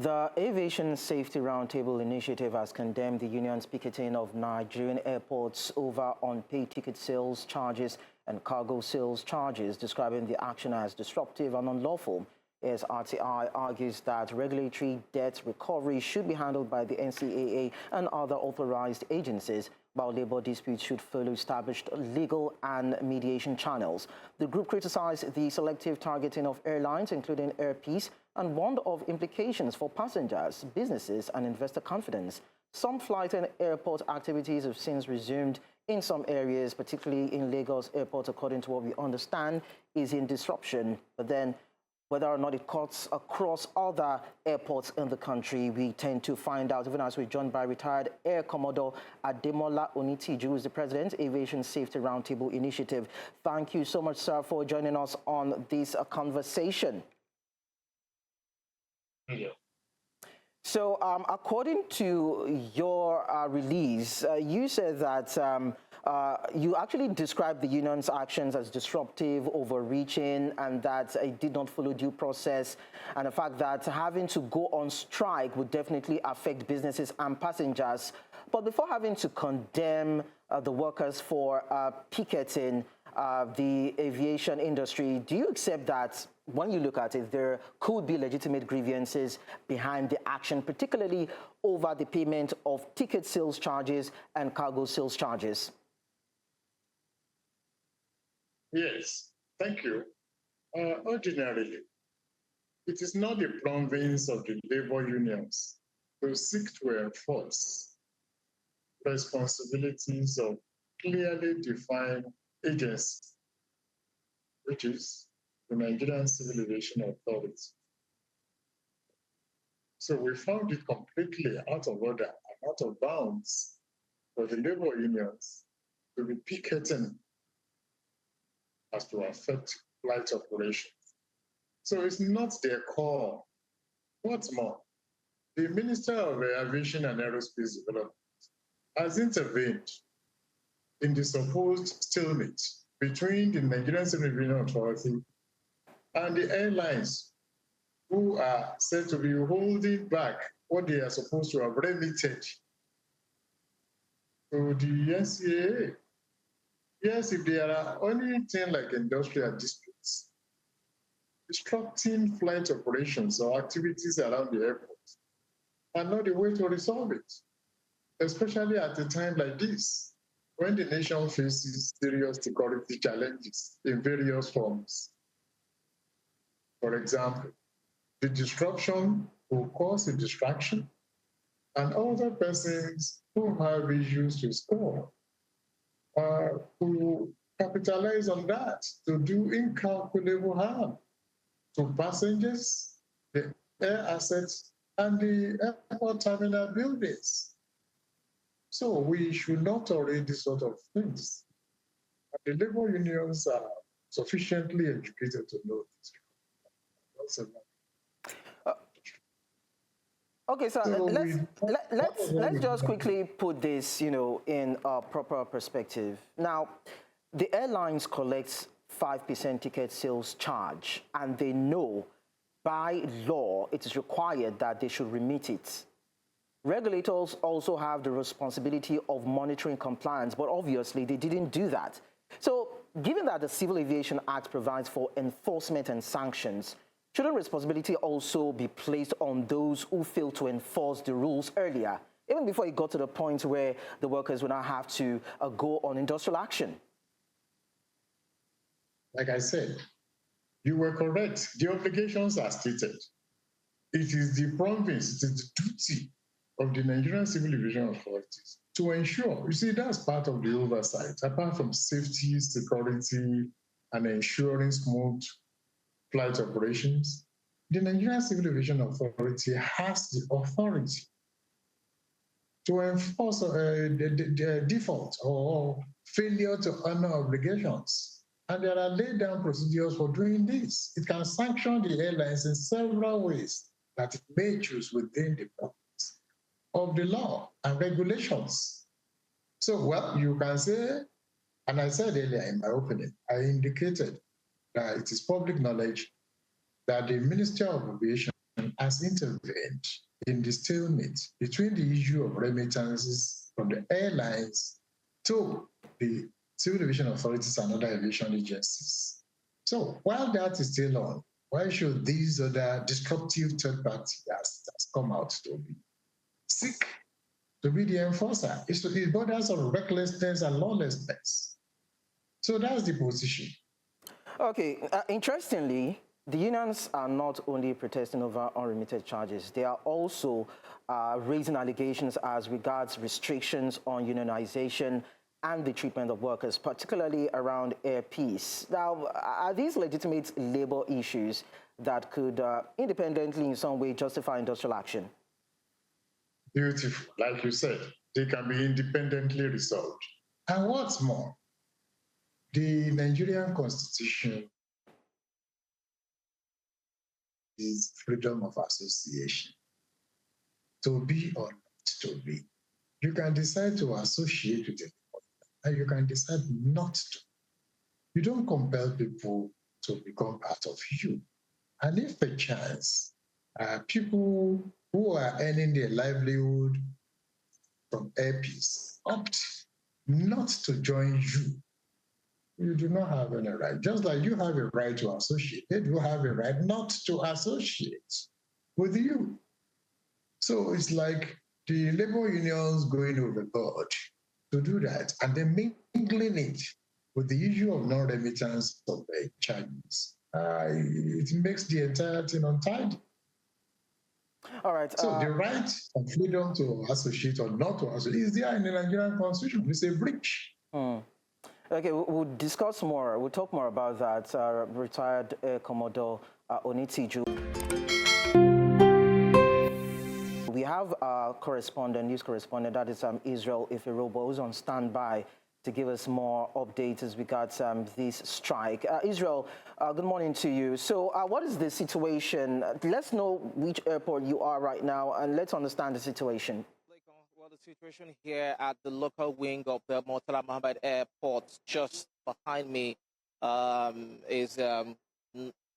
The Aviation Safety Roundtable Initiative has condemned the union's picketing of Nigerian airports over unpaid ticket sales charges and cargo sales charges, describing the action as disruptive and unlawful. ASRTI argues that regulatory debt recovery should be handled by the NCAA and other authorized agencies, while labor disputes should follow established legal and mediation channels. The group criticized the selective targeting of airlines, including Air Peace, and warned of implications for passengers, businesses, and investor confidence. Some flight and airport activities have since resumed in some areas, particularly in Lagos Airport, according to what we understand, is in disruption. But then, whether or not it cuts across other airports in the country, we tend to find out, even as we're joined by retired Air Commodore Ademola Onitiju, who is the president, Aviation Safety Roundtable Initiative. Thank you so much, sir, for joining us on this conversation. Yeah. So, according to your release, you said that you actually described the union's actions as disruptive, overreaching, and that it did not follow due process, and the fact that having to go on strike would definitely affect businesses and passengers. But before having to condemn the workers for picketing the aviation industry, do you accept that when you look at it, there could be legitimate grievances behind the action, particularly over the payment of ticket sales charges and cargo sales charges? Yes, thank you. Ordinarily, it is not the province of the labor unions to seek to enforce responsibilities of clearly defined agencies, which is the Nigerian Civil Aviation Authority. So we found it completely out of order and out of bounds for the labor unions to be picketing as to affect flight operations. So it's not their call. What's more, the Minister of Aviation and Aerospace Development has intervened in the supposed stalemate between the Nigerian Civil Aviation Authority and the airlines, who are said to be holding back what they are supposed to have remitted to the NCAA. Yes, if there are anything like industrial disputes, disrupting flight operations or activities around the airport are not the way to resolve it, especially at a time like this, when the nation faces serious security challenges in various forms. For example, the disruption will cause a distraction, and other persons who have issues to score to capitalize on that, to do incalculable harm to passengers, the air assets, and the airport terminal buildings. So we should not tolerate this sort of things. The labor unions are sufficiently educated to know this. Okay, so let's just quickly put this, in a proper perspective. Now, the airlines collect 5% ticket sales charge, and they know by law it is required that they should remit it. Regulators also have the responsibility of monitoring compliance, but obviously they didn't do that. So, given that the Civil Aviation Act provides for enforcement and sanctions, shouldn't responsibility also be placed on those who failed to enforce the rules earlier, even before it got to the point where the workers would now have to go on industrial action? Like I said, you were correct. The obligations are stated. It is the province, it is the duty of the Nigerian Civil Aviation Authorities to ensure, you see, that's part of the oversight, apart from safety, security, and ensuring smooth flight operations. The Nigerian Civil Aviation Authority has the authority to enforce the default or failure to honor obligations. And there are laid down procedures for doing this. It can sanction the airlines in several ways that it may choose within the bounds of the law and regulations. So, well, you can say, and I said earlier in my opening, I indicated that it is public knowledge that the Ministry of Aviation has intervened in the stalemate between the issue of remittances from the airlines to the civil aviation authorities and other aviation agencies. So while that is still on, why should these other disruptive third parties that's come out to be seek to be the enforcer? It borders on recklessness and lawlessness. So that's the position. Okay, interestingly, the unions are not only protesting over unremitted charges, they are also raising allegations as regards restrictions on unionization and the treatment of workers, particularly around air peace. Now, are these legitimate labor issues that could independently in some way justify industrial action? Beautiful. Like you said, they can be independently resolved. And what's more, the Nigerian Constitution is freedom of association. To be or not to be. You can decide to associate with it, and you can decide not to. You don't compel people to become part of you. And if a chance, people who are earning their livelihood from airpeace opt not to join you, you do not have any right. Just like you have a right to associate, they do have a right not to associate with you. So it's like the labor unions going overboard to do that and then mingling it with the issue of non-remittance of charges. It makes the entire thing untidy. All right. So the right and freedom to associate or not to associate is there in the Nigerian Constitution. It's a breach. Okay, we'll discuss more. We'll talk more about that. Retired Commodore Onitiju. We have a correspondent, news correspondent, that is Israel Ifirobo, who's on standby to give us more updates as regards this strike. Israel, good morning to you. So what is the situation? Let's know which airport you are right now, and let's understand the situation. Well, the situation here at the local wing of the Murtala Mohammed Airport, just behind me, is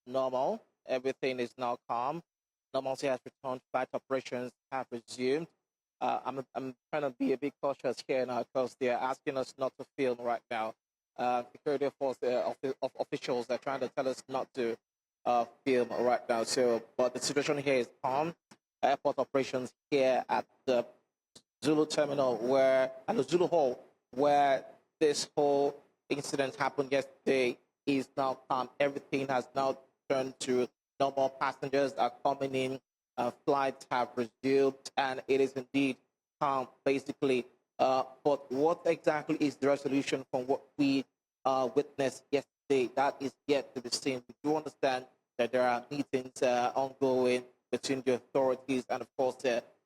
normal. Everything is now calm. Normalcy has returned. Flight operations have resumed. I'm trying to be a bit cautious here now because they're asking us not to film right now. Security force officials are trying to tell us not to film right now. So, but the situation here is calm. Airport operations here at the Zulu terminal at the Zulu Hall, where this whole incident happened yesterday, is now calm. Everything has now turned to normal. Passengers are coming in, flights have resumed, and it is indeed calm, basically. But what exactly is the resolution from what we witnessed yesterday? That is yet to be seen. We do understand that there are meetings ongoing between the authorities and, of course,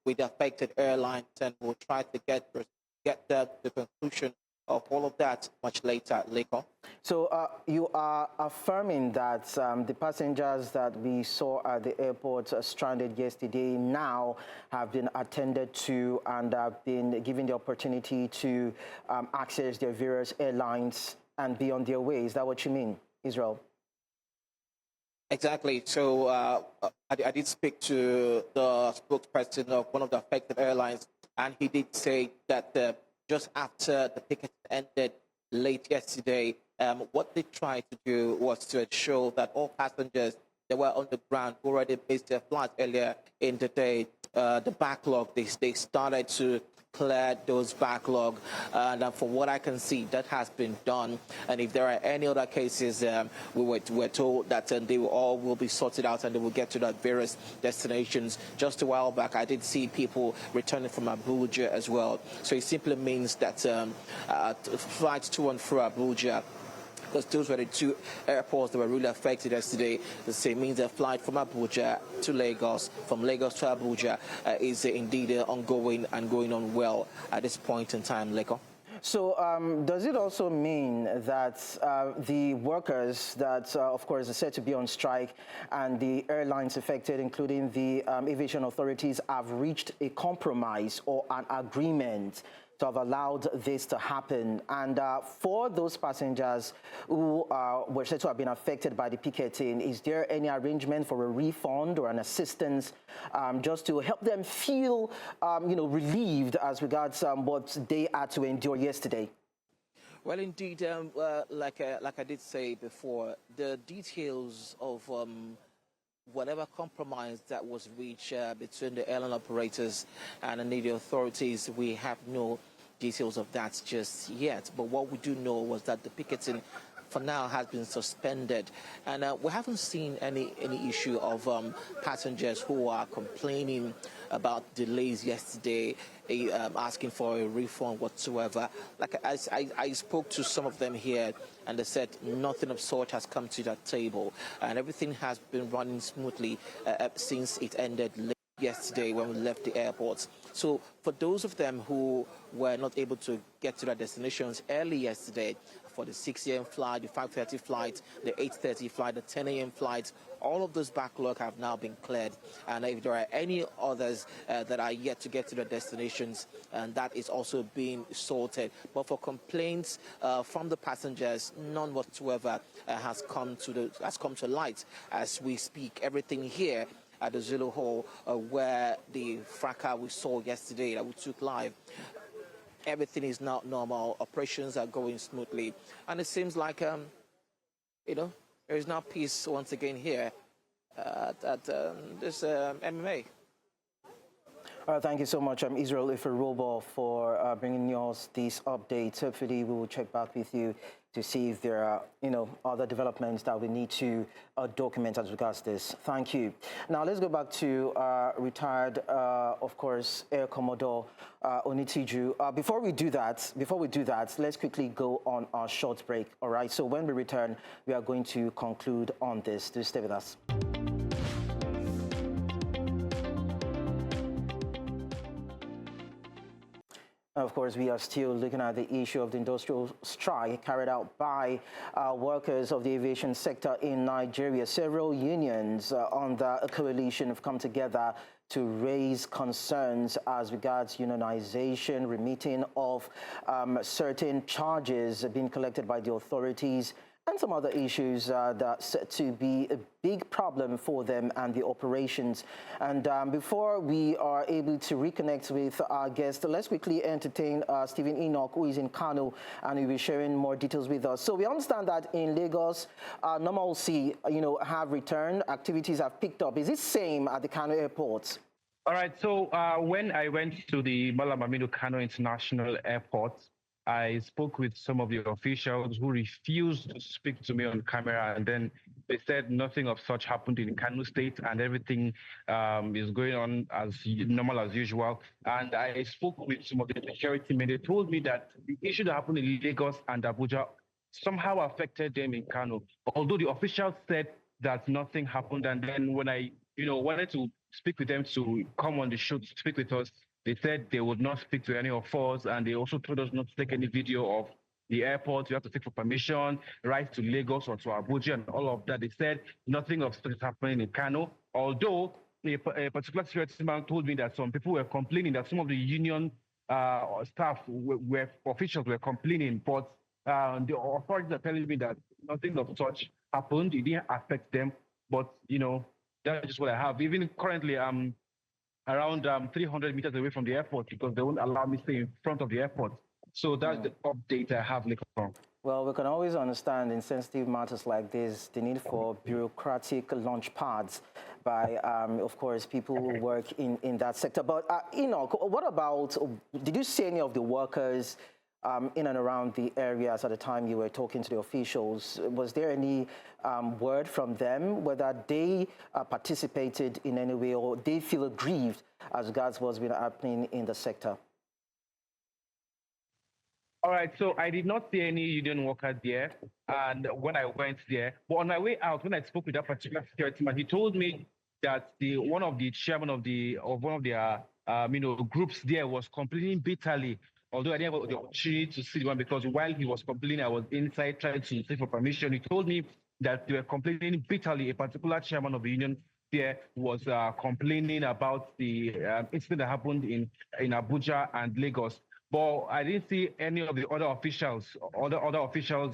with the affected airlines, and we'll try to get the conclusion of all of that much later, Leko. So you are affirming that the passengers that we saw at the airport stranded yesterday now have been attended to and have been given the opportunity to access their various airlines and be on their way. Is that what you mean, Israel? Exactly. So I did speak to the spokesperson of one of the affected airlines, and he did say that just after the picket ended late yesterday, what they tried to do was to ensure that all passengers that were on the ground who already missed their flight earlier in the day, the backlog, they started to clear those backlog, and from what I can see, that has been done. And if there are any other cases, we're told that they all will be sorted out and they will get to their various destinations. Just a while back, I did see people returning from Abuja as well. So it simply means that flights to and fro Abuja, because those were the two airports that were really affected yesterday. The same means a flight from Abuja to Lagos, from Lagos to Abuja, is indeed ongoing and going on well at this point in time, Leko. So does it also mean that the workers that, of course, are said to be on strike and the airlines affected, including the aviation authorities, have reached a compromise or an agreement to have allowed this to happen. And for those passengers who were said to have been affected by the picketing, is there any arrangement for a refund or an assistance just to help them feel, relieved as regards what they had to endure yesterday? Well, indeed, like I did say before, the details of whatever compromise that was reached between the airline operators and the Navy authorities, we have no details of that just yet. But what we do know was that the picketing for now has been suspended, and we haven't seen any issue of passengers who are complaining about delays yesterday, asking for a refund whatsoever. Like I spoke to some of them here, and they said nothing of sort has come to that table, and everything has been running smoothly since it ended late yesterday when we left the airport. So for those of them who were not able to get to their destinations early yesterday, for the 6 a.m. flight, the 5:30 flight, the 8:30 flight, the 10 a.m. flight, all of those backlog have now been cleared. And if there are any others that are yet to get to their destinations, and that is also being sorted. But for complaints from the passengers, none whatsoever has come to light as we speak. Everything here at the Zulu Hall, where the fracas we saw yesterday that we took live, everything is now normal. Operations are going smoothly, and it seems like there is now peace once again here at this MMA. Thank you so much, Israel Iferobo, for bringing us these updates. Hopefully, we will check back with you to see if there are, other developments that we need to document as regards this. Thank you. Now, let's go back to retired, of course, Air Commodore Onitiju. Before we do that, let's quickly go on our short break. All right. So when we return, we are going to conclude on this. Do stay with us. Of course, we are still looking at the issue of the industrial strike carried out by workers of the aviation sector in Nigeria. Several unions under a coalition have come together to raise concerns as regards unionization, remitting of certain charges being collected by the authorities, and some other issues that are set to be a big problem for them and the operations. And before we are able to reconnect with our guest, let's quickly entertain Stephen Enoch, who is in Kano, and he'll be sharing more details with us. So we understand that in Lagos, normalcy, have returned, activities have picked up. Is it same at the Kano airport? All right, so when I went to the Malam Aminu Kano International Airport, I spoke with some of the officials who refused to speak to me on camera, and then they said nothing of such happened in Kano State, and everything is going on as normal as usual. And I spoke with some of the security men. They told me that the issue that happened in Lagos and Abuja somehow affected them in Kano, although the officials said that nothing happened. And then when I wanted to speak with them to come on the show to speak with us, they said they would not speak to any of us, and they also told us not to take any video of the airport. You have to take for permission, right to Lagos or to Abuja and all of that. They said nothing of such is happening in Kano, although a particular security man told me that some people were complaining that some of the union staff officials were complaining, but the authorities are telling me that nothing of such happened. It didn't affect them, but that's just what I have. Even currently, I'm around 300 meters away from the airport because they won't allow me to stay in front of the airport. So that's the update I have, Nick. Well, we can always understand in sensitive matters like this, the need for bureaucratic launch pads by, of course, people who work in that sector. But, what about, did you see any of the workers in and around the areas at the time you were talking to the officials? Was there any word from them whether they participated in any way or they feel aggrieved as regards what's been happening in the sector? All right, so I did not see any union workers there, and when I went there, but on my way out, when I spoke with that particular security man, he told me that one of the chairman of one of their groups there was complaining bitterly. Although I didn't have the opportunity to see the one because while he was complaining, I was inside trying to seek for permission. He told me that they were complaining bitterly. A particular chairman of the union there was complaining about the incident that happened in Abuja and Lagos. But I didn't see any of the other officials,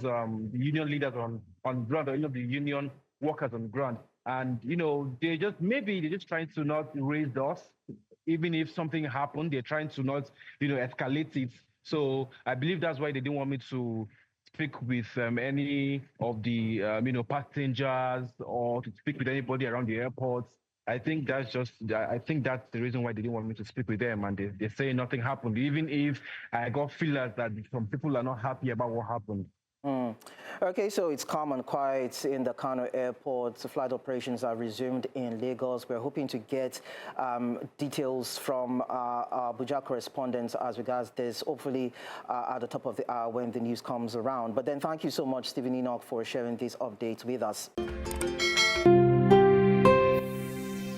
the union leaders on ground, or any of the union workers on ground. And they're just trying to not raise us. Even if something happened, they're trying to not escalate it. So I believe that's why they didn't want me to speak with any of the passengers, or to speak with anybody around the airport. I think that's the reason why they didn't want me to speak with them, and they say nothing happened, even if I got feelers that some people are not happy about what happened. Okay, so it's calm and quiet in the Kano airport. Flight operations are resumed in Lagos. We're hoping to get details from our Abuja correspondents as regards this, hopefully at the top of the hour when the news comes around. But then thank you so much, Stephen Enoch, for sharing these updates with us.